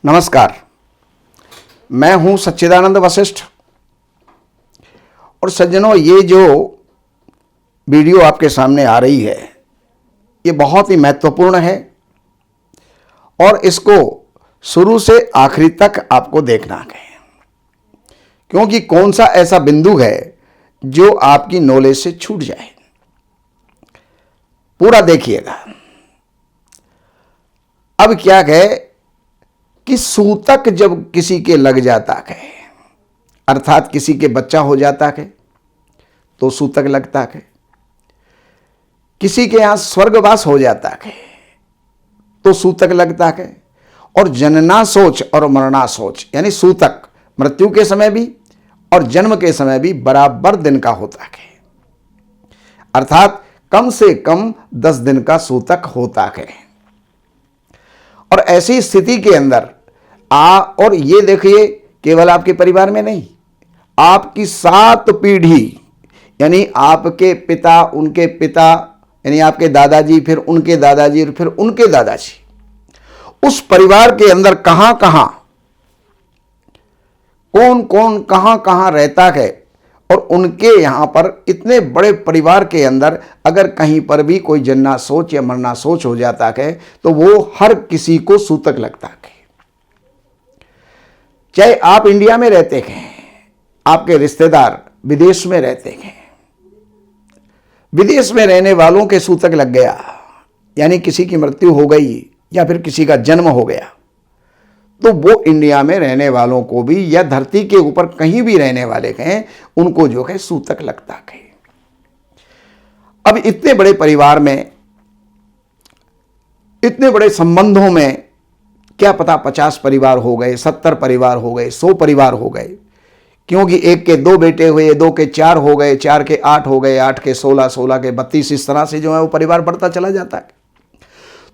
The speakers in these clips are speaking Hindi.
नमस्कार। मैं हूं सच्चिदानंद वशिष्ठ और सज्जनों, ये जो वीडियो आपके सामने आ रही है ये बहुत ही महत्वपूर्ण है और इसको शुरू से आखिरी तक आपको देखना है, क्योंकि कौन सा ऐसा बिंदु है जो आपकी नॉलेज से छूट जाए। पूरा देखिएगा। अब क्या है कि सूतक जब किसी के लग जाता है, अर्थात किसी के बच्चा हो जाता है तो सूतक लगता है, किसी के यहां स्वर्गवास हो जाता है तो सूतक लगता है, और जनना सोच और मरना सोच यानी सूतक मृत्यु के समय भी और जन्म के समय भी बराबर दिन का होता है, अर्थात कम से कम 10 दिन का सूतक होता है। और ऐसी स्थिति के अंदर और ये देखिए, केवल आपके परिवार में नहीं, आपकी 7 पीढ़ी यानी आपके पिता, उनके पिता यानी आपके दादाजी, फिर उनके दादाजी, फिर उनके दादाजी, उस परिवार के अंदर कहां कहां कौन कौन कहां कहां रहता है, और उनके यहां पर इतने बड़े परिवार के अंदर अगर कहीं पर भी कोई जन्ना सोच या मरना सोच हो जाता है तो वो हर किसी को सूतक लगता है। चाहे आप इंडिया में रहते हैं, आपके रिश्तेदार विदेश में रहते हैं, विदेश में रहने वालों के सूतक लग गया यानी किसी की मृत्यु हो गई या फिर किसी का जन्म हो गया, तो वो इंडिया में रहने वालों को भी या धरती के ऊपर कहीं भी रहने वाले हैं उनको जो है सूतक लगता है। अब इतने बड़े परिवार में, इतने बड़े संबंधों में, क्या पता 50 परिवार हो गए, 70 परिवार हो गए, 100 परिवार हो गए, क्योंकि एक के 2 बेटे हुए, 2 के 4 हो गए, 4 के 8 हो गए, 8 के 16, 16 के 32, इस तरह से जो है वो परिवार बढ़ता चला जाता है।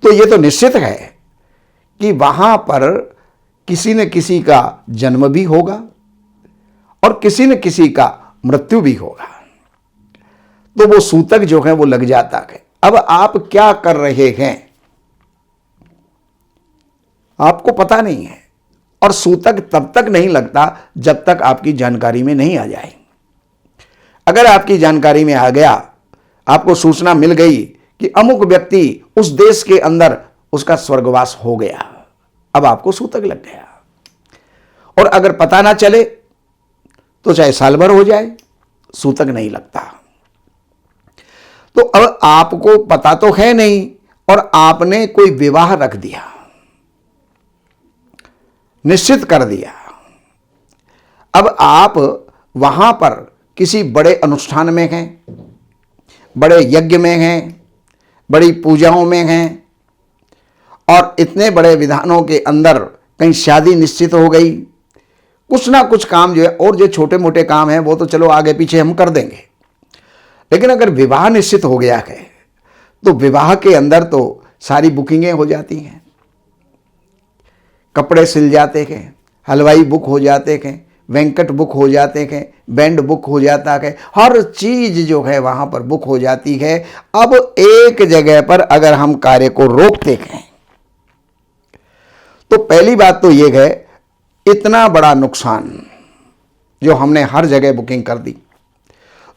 तो ये तो निश्चित है कि वहां पर किसी न किसी का जन्म भी होगा और किसी न किसी का मृत्यु भी होगा, तो वो सूतक जो है वो लग जाता है। अब आप क्या कर रहे हैं आपको पता नहीं है, और सूतक तब तक नहीं लगता जब तक आपकी जानकारी में नहीं आ जाए। अगर आपकी जानकारी में आ गया, आपको सूचना मिल गई कि अमुक व्यक्ति उस देश के अंदर उसका स्वर्गवास हो गया, अब आपको सूतक लग गया। और अगर पता ना चले तो चाहे साल भर हो जाए, सूतक नहीं लगता। तो अब आपको पता तो है नहीं और आपने कोई विवाह रख दिया, निश्चित कर दिया। अब आप वहां पर किसी बड़े अनुष्ठान में हैं, बड़े यज्ञ में हैं, बड़ी पूजाओं में हैं, और इतने बड़े विधानों के अंदर कहीं शादी निश्चित हो गई, कुछ ना कुछ काम जो है, और जो छोटे मोटे काम हैं वो तो चलो आगे पीछे हम कर देंगे, लेकिन अगर विवाह निश्चित हो गया है तो विवाह के अंदर तो सारी बुकिंगें हो जाती हैं, कपड़े सिल जाते हैं, हलवाई बुक हो जाते हैं, वेंकट बुक हो जाते हैं, बैंड बुक हो जाता है, हर चीज जो है वहां पर बुक हो जाती है। अब एक जगह पर अगर हम कार्य को रोकते हैं तो पहली बात तो यह है, इतना बड़ा नुकसान जो हमने हर जगह बुकिंग कर दी।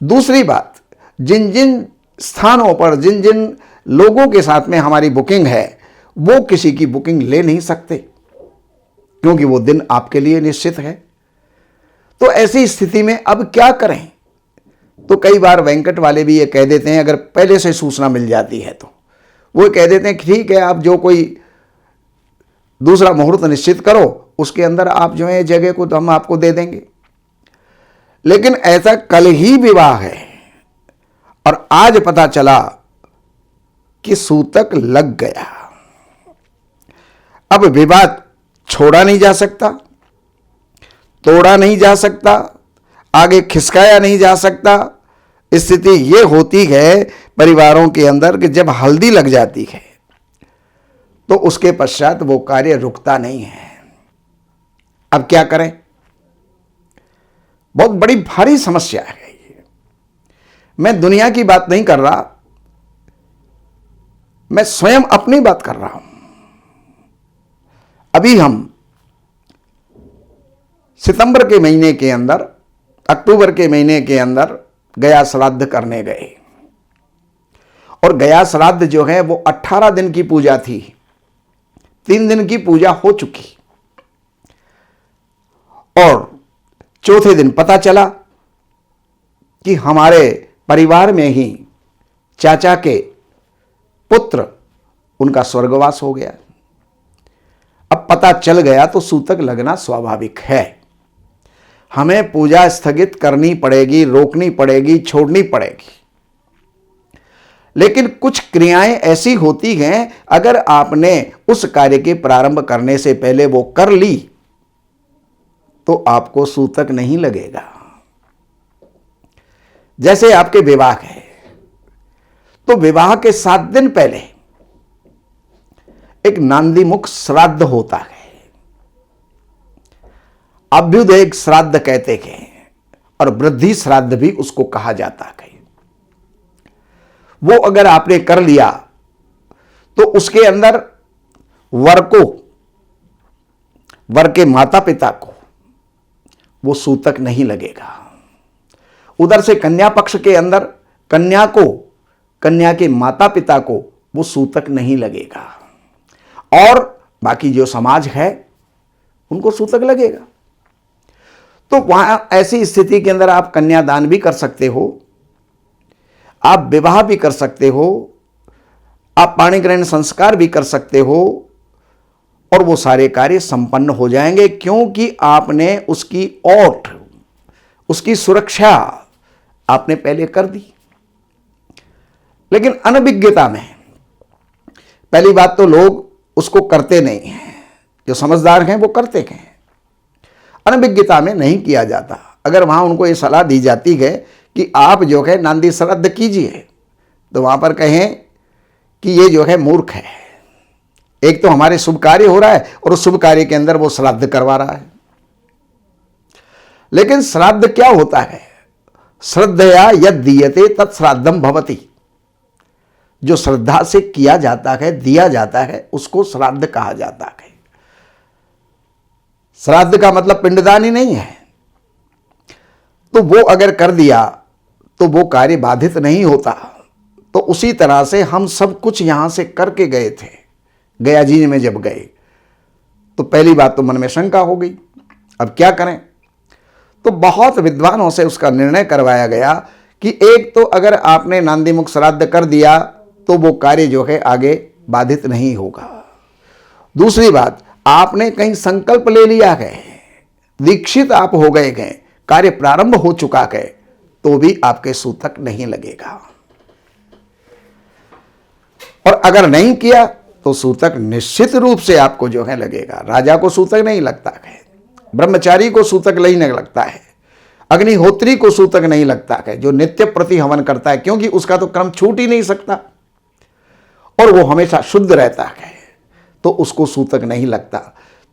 दूसरी बात, जिन जिन स्थानों पर जिन जिन लोगों के साथ में हमारी बुकिंग है वो किसी की बुकिंग ले नहीं सकते, क्योंकि वो दिन आपके लिए निश्चित है। तो ऐसी स्थिति में अब क्या करें? तो कई बार वेंकट वाले भी ये कह देते हैं, अगर पहले से सूचना मिल जाती है तो वो कह देते हैं ठीक है, आप जो कोई दूसरा मुहूर्त निश्चित करो, उसके अंदर आप जो है जगह को तो हम आपको दे देंगे। लेकिन ऐसा कल ही विवाह है और आज पता चला कि सूतक लग गया। अब विवाद छोड़ा नहीं जा सकता, तोड़ा नहीं जा सकता, आगे खिसकाया नहीं जा सकता। स्थिति यह होती है परिवारों के अंदर कि जब हल्दी लग जाती है तो उसके पश्चात वो कार्य रुकता नहीं है। अब क्या करें? बहुत बड़ी भारी समस्या है ये। मैं दुनिया की बात नहीं कर रहा, मैं स्वयं अपनी बात कर रहा हूं। अभी हम सितंबर के महीने के अंदर, अक्टूबर के महीने के अंदर गया श्राद्ध करने गए। और गया श्राद्ध जो है वो 18 दिन की पूजा थी, 3 दिन की पूजा हो चुकी। और चौथे दिन पता चला कि हमारे परिवार में ही चाचा के पुत्र, उनका स्वर्गवास हो गया। अब पता चल गया तो सूतक लगना स्वाभाविक है। हमें पूजा स्थगित करनी पड़ेगी, रोकनी पड़ेगी, छोड़नी पड़ेगी। लेकिन कुछ क्रियाएं ऐसी होती हैं, अगर आपने उस कार्य के प्रारंभ करने से पहले वो कर ली तो आपको सूतक नहीं लगेगा। जैसे आपके विवाह है, तो विवाह के 7 दिन पहले एक नांदीमुख श्राद्ध होता है, अभ्युदय श्राद्ध कहते हैं, और वृद्धि श्राद्ध भी उसको कहा जाता है। वो अगर आपने कर लिया तो उसके अंदर वर को, वर के माता पिता को वो सूतक नहीं लगेगा। उधर से कन्या पक्ष के अंदर कन्या को, कन्या के माता पिता को वो सूतक नहीं लगेगा। और बाकी जो समाज है उनको सूतक लगेगा। तो वहां ऐसी स्थिति के अंदर आप कन्यादान भी कर सकते हो, आप विवाह भी कर सकते हो, आप पाणिग्रहण संस्कार भी कर सकते हो, और वो सारे कार्य संपन्न हो जाएंगे, क्योंकि आपने उसकी ओट, उसकी सुरक्षा आपने पहले कर दी। लेकिन अनभिज्ञता में पहली बात तो लोग उसको करते नहीं हैं, जो समझदार हैं वो करते हैं, अनभिज्ञता में नहीं किया जाता। अगर वहां उनको ये सलाह दी जाती है कि आप जो है नांदी श्राद्ध कीजिए, तो वहां पर कहें कि ये जो है मूर्ख है। एक तो हमारे शुभ कार्य हो रहा है और उस शुभ कार्य के अंदर वो श्राद्ध करवा रहा है। लेकिन श्राद्ध क्या होता है? श्रद्धया यद दीयते तत्श्राद्धम भवति। जो श्रद्धा से किया जाता है, दिया जाता है, उसको श्राद्ध कहा जाता है। श्राद्ध का मतलब पिंडदान ही नहीं है। तो वो अगर कर दिया तो वो कार्य बाधित नहीं होता। तो उसी तरह से हम सब कुछ यहां से करके गए थे, गया जी में जब गए तो पहली बात तो मन में शंका हो गई, अब क्या करें? तो बहुत विद्वानों से उसका निर्णय करवाया गया कि एक तो अगर आपने नांदीमुख श्राद्ध कर दिया तो वो कार्य जो है आगे बाधित नहीं होगा। दूसरी बात, आपने कहीं संकल्प ले लिया है, दीक्षित आप हो गए हैं, कार्य प्रारंभ हो चुका है, तो भी आपके सूतक नहीं लगेगा। और अगर नहीं किया तो सूतक निश्चित रूप से आपको जो है लगेगा। राजा को सूतक नहीं लगता है, ब्रह्मचारी को सूतक नहीं लगता है, अग्निहोत्री को सूतक नहीं लगता है, जो नित्य प्रति हवन करता है, क्योंकि उसका तो क्रम छूट ही नहीं सकता और वो हमेशा शुद्ध रहता है, तो उसको सूतक नहीं लगता।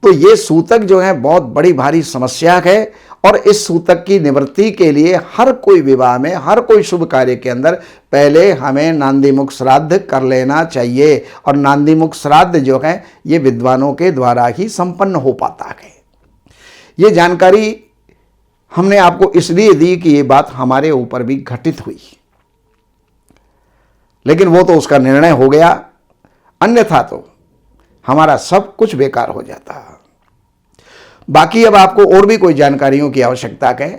तो ये सूतक जो है बहुत बड़ी भारी समस्या है, और इस सूतक की निवृत्ति के लिए हर कोई विवाह में, हर कोई शुभ कार्य के अंदर पहले हमें नांदीमुख श्राद्ध कर लेना चाहिए। और नांदीमुख श्राद्ध जो है ये विद्वानों के द्वारा ही संपन्न हो पाता है। ये जानकारी हमने आपको इसलिए दी कि ये बात हमारे ऊपर भी घटित हुई, लेकिन वो तो उसका निर्णय हो गया, अन्यथा तो हमारा सब कुछ बेकार हो जाता। बाकी अब आपको और भी कोई जानकारियों की आवश्यकता है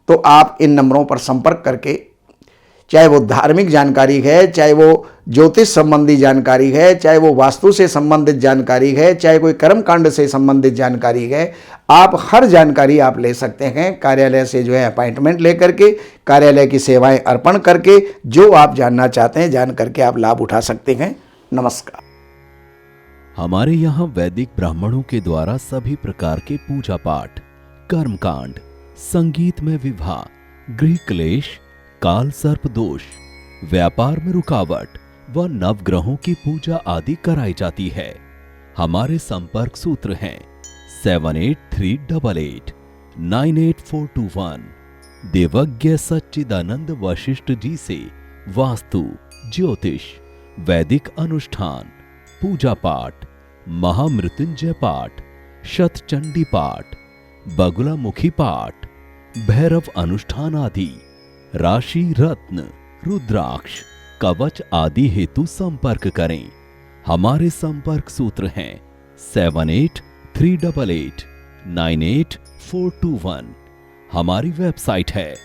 तो आप इन नंबरों पर संपर्क करके, चाहे वो धार्मिक जानकारी है, चाहे वो ज्योतिष संबंधी जानकारी है, चाहे वो वास्तु से संबंधित जानकारी है, चाहे कोई कर्मकांड से संबंधित जानकारी है, आप हर जानकारी आप ले सकते हैं। कार्यालय से जो है अपॉइंटमेंट लेकर के, कार्यालय की सेवाएं अर्पण करके, जो आप जानना चाहते हैं जान करके आप लाभ उठा सकते हैं। नमस्कार। हमारे यहाँ वैदिक ब्राह्मणों के द्वारा सभी प्रकार के पूजा पाठ, कर्मकांड, संगीत में विवाह, गृह क्लेश, काल सर्प दोष, व्यापार में रुकावट व नवग्रहों की पूजा आदि कराई जाती है। हमारे संपर्क सूत्र हैं 7838 98421। देवज्ञ सच्चिदानंद वशिष्ठ जी से वास्तु, ज्योतिष, वैदिक अनुष्ठान, पूजा पाठ, महामृत्युंजय पाठ, शतचंडी पाठ, बगुला मुखी पाठ, भैरव अनुष्ठान आदि, राशि रत्न, रुद्राक्ष, कवच आदि हेतु संपर्क करें। हमारे संपर्क सूत्र हैं 7838898421। हमारी वेबसाइट है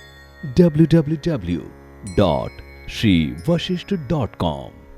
www.shrivashishth.com।